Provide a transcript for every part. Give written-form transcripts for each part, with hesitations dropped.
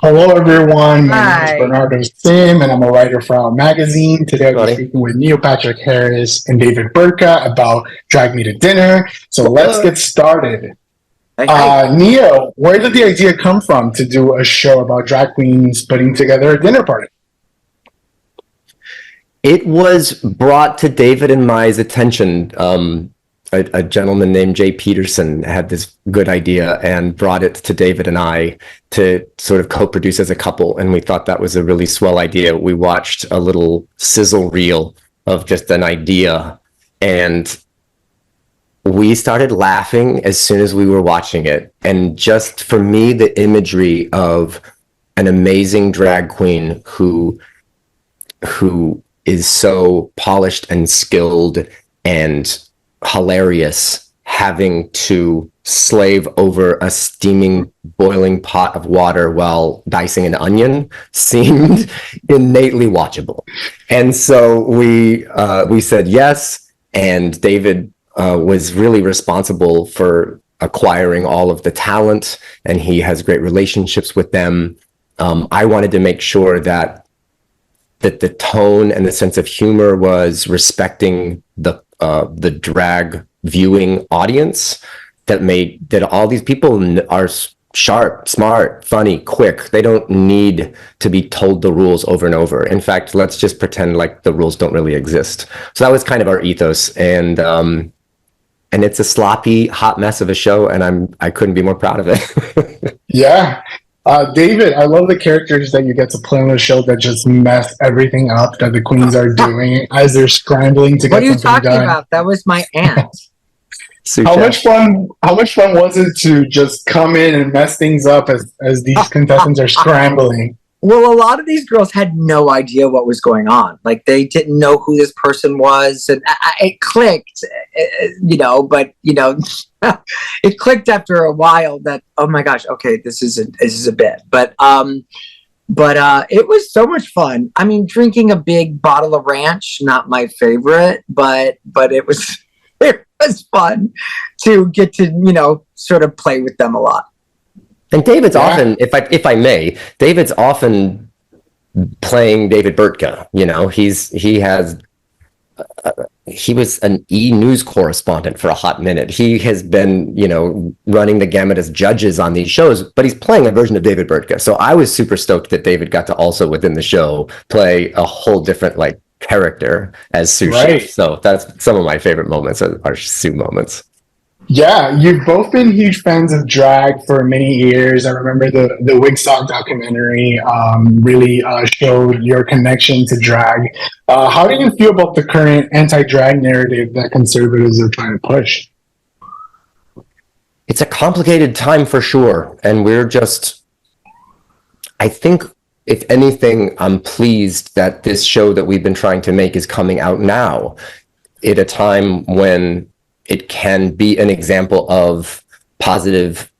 Hello, everyone. My name is Hi. Bernardo Sim, and I'm a writer for our magazine. Today, I'll be Buddy. speaking with Neil Patrick Harris and David Burtka about Drag Me to Dinner. So let's get started. Hey. Neil, where did the idea come from to do a show about drag queens putting together a dinner party? It was brought to David and my attention. A gentleman named Jay Peterson had this good idea and brought it to David and I to sort of co-produce as a couple. And we thought that was a really swell idea. We watched a little sizzle reel of just an idea, and we started laughing as soon as we were watching it. And just for me, the imagery of an amazing drag queen who is so polished and skilled and hilarious, having to slave over a steaming, boiling pot of water while dicing an onion seemed innately watchable. And so we said yes, and David was really responsible for acquiring all of the talent, and he has great relationships with them. I wanted to make sure that the tone and the sense of humor was respecting the drag viewing audience, that all these people are sharp, smart, funny, quick. They don't need to be told the rules over and over. In fact, let's just pretend like the rules don't really exist. So that was kind of our ethos, and it's a sloppy, hot mess of a show, and I couldn't be more proud of it. Yeah. David, I love the characters that you get to play on the show that just mess everything up that the queens are doing as they're scrambling to What get are you something talking done. about? That was my aunt. How much fun was it to just come in and mess things up as these contestants are scrambling? Well, a lot of these girls had no idea what was going on. Like, they didn't know who this person was, and it clicked, but it clicked after a while that, oh my gosh, okay, this is a bit. But it was so much fun. I mean, drinking a big bottle of ranch, not my favorite, but it was it was fun to get to, sort of play with them a lot. And David's often, if I may, David's often playing David Burtka. He was an E! News correspondent for a hot minute. He has been, running the gamut as judges on these shows, but he's playing a version of David Burtka. So I was super stoked that David got to also, within the show, play a whole different character as Sue Chef. So that's some of my favorite moments are Sue moments. Yeah, you've both been huge fans of drag for many years. I remember the Wigstock documentary really showed your connection to drag. How do you feel about the current anti-drag narrative that conservatives are trying to push? It's a complicated time for sure, and I think, if anything, I'm pleased that this show that we've been trying to make is coming out now at a time when it can be an example of positive,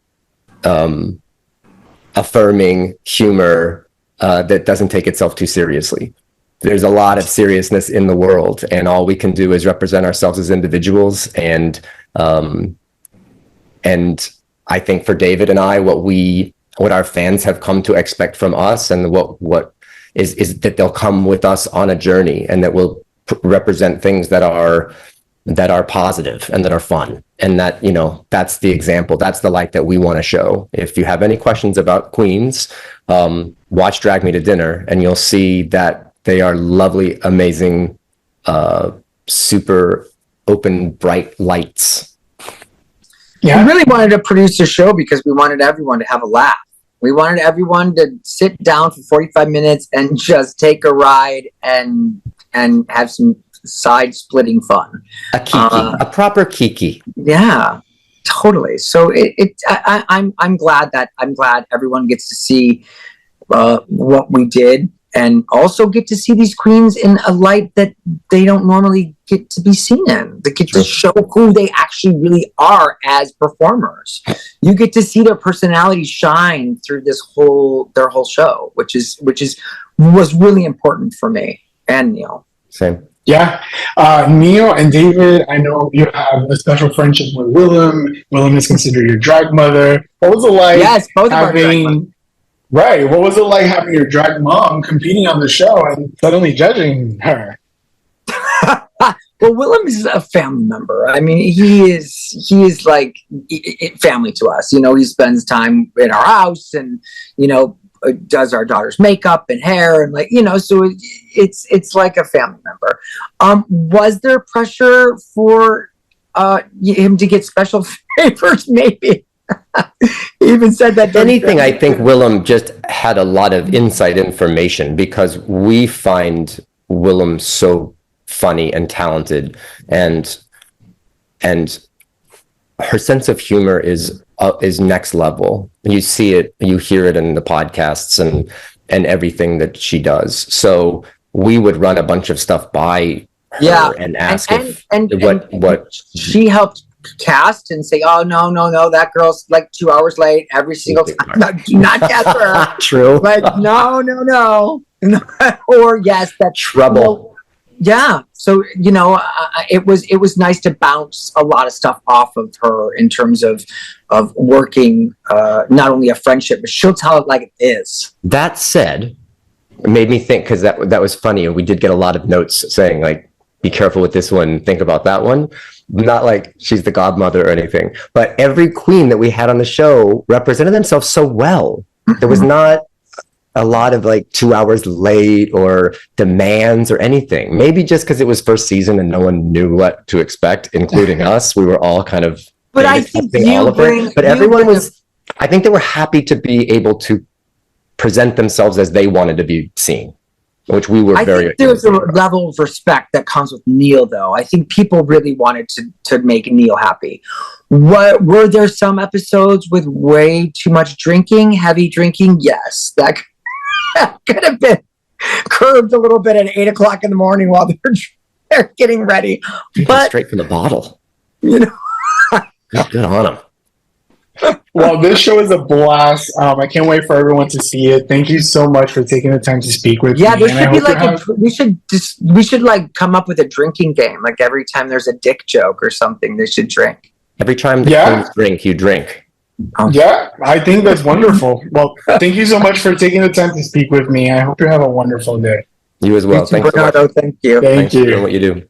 affirming humor that doesn't take itself too seriously. There's a lot of seriousness in the world, and all we can do is represent ourselves as individuals. And I think for David and I, what our fans have come to expect from us, and what is that they'll come with us on a journey, and that will represent things that are positive and that are fun, and that that's the example, that's the light that we want to show. If you have any questions about queens, watch Drag Me to Dinner, and you'll see that they are lovely, amazing, super open, bright lights. Yeah, we really wanted to produce a show because we wanted everyone to have a laugh. We wanted everyone to sit down for 45 minutes and just take a ride and have some side-splitting fun. A kiki, a proper kiki. Yeah, totally. So I'm glad everyone gets to see what we did, and also get to see these queens in a light that they don't normally get to be seen in. They get to show who they actually really are as performers. You get to see their personality shine through their whole show, which was really important for me and Neil. Same. Yeah. Neil and David, I know you have a special friendship with Willem. Willem is considered your drag mother. What was it like both of our drag mothers. Right. What was it like having your drag mom competing on the show and suddenly judging her? Well, Willem is a family member. I mean, he is like family to us. You know, he spends time in our house, and you know, does our daughter's makeup and hair, and like, you know, so it's like a family member. Was there pressure for him to get special favors? Maybe. He even said that. If anything, I think Willem just had a lot of inside information because we find Willem so funny and talented, and her sense of humor is next level. You see it, you hear it in the podcasts and everything that she does. So we would run a bunch of stuff by her and ask what she helped cast and say, oh no, that girl's like 2 hours late every single time. No, do not cast her. True. Like no. Or yes, that's trouble. You know, yeah. So, you know, it was nice to bounce a lot of stuff off of her in terms of working not only a friendship, but she'll tell it like it is. That said, it made me think, because that was funny, and we did get a lot of notes saying like, be careful with this one, think about that one. Not like she's the godmother or anything, but every queen that we had on the show represented themselves so well. There was not a lot of like 2 hours late or demands or anything. Maybe just because it was first season and no one knew what to expect, including us. We were all kind of. But I think you bring. But everyone was. I think they were happy to be able to present themselves as they wanted to be seen, which we were very. I think there's a level of respect that comes with Neil, though. I think people really wanted to make Neil happy. Were there some episodes with way too much drinking, heavy drinking? Yes, that could have been curbed a little bit at 8:00 in the morning while they're getting ready. But straight from the bottle, you know. Good on them. Well, this show is a blast. I can't wait for everyone to see it. Thank you so much for taking the time to speak with me. Yeah, there should be like we should like come up with a drinking game. Like every time there's a dick joke or something, they should drink. Every time the queens drink, you drink. Yeah, I think that's wonderful. Well, thank you so much for taking the time to speak with me. I hope you have a wonderful day. You as well. Thanks, Bernardo. Thank you. Thank you. For doing what you do.